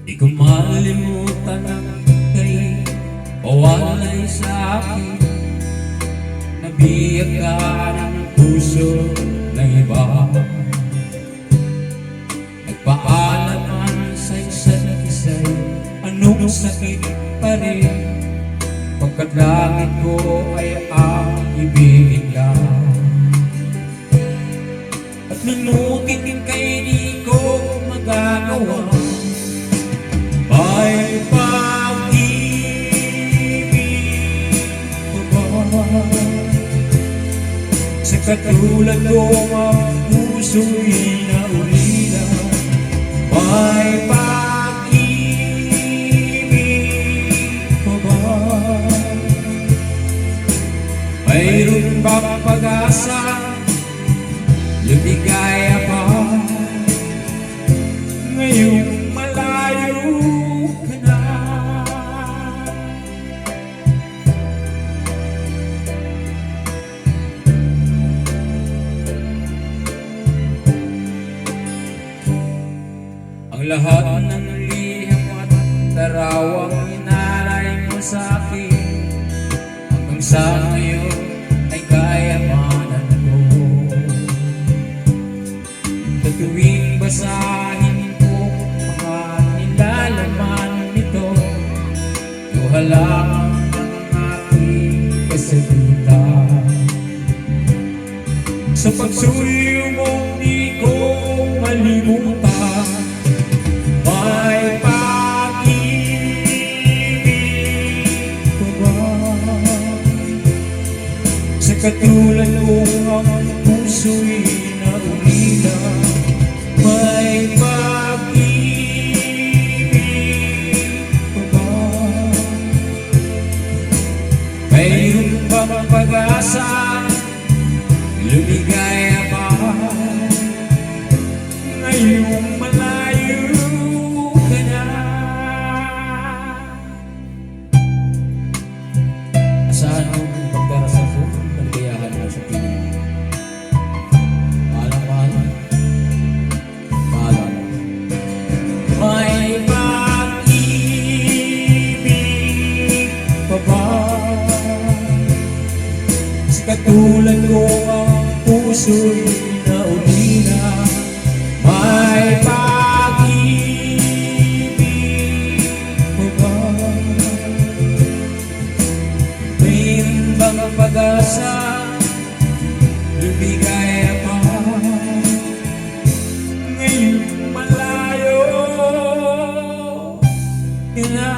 Di ko malimutan ang kay pawalay sa akin. Nabiyag ka ng puso na iba. Nagpaalaman sa isa't isa'y anong sakit pa rin. Pagkat langit ko ay ang ibigin ka. At nunutin kay di ko magagawa. May pag-ibig ko ba? Sa katulad ko ang puso'y naulila. May pag-ibig ko ba? Mayroon bang pag-asa? Lumigaya pa ngayong malayo ka na. Ang lahat ng liham at tarawang inaray mo sa akin, hanggang sa ngayon ay kayamanan ko. Sa tuwing basahin ko mga nilalaman nito, luha lamang ang aking kasagutan. Sa pagsuyo mo di ko malimutan. May pag-ibig ko ba? Sa katulad ko ang puso'y naulila. May pag-ibig ko ba? Mayroon bang pag-asa? Lumigaya pa ngayong malayo ka na. Asahan mo ang pagdarasal ko, naligayahan mo sa piling. Paalam. May pag-ibig pa ba? Sa katulad ko ang puso'y naulila. May pag-ibig ko ba? Mayroon bang pag-asa? Lumigaya pa ngayong malayo ka na.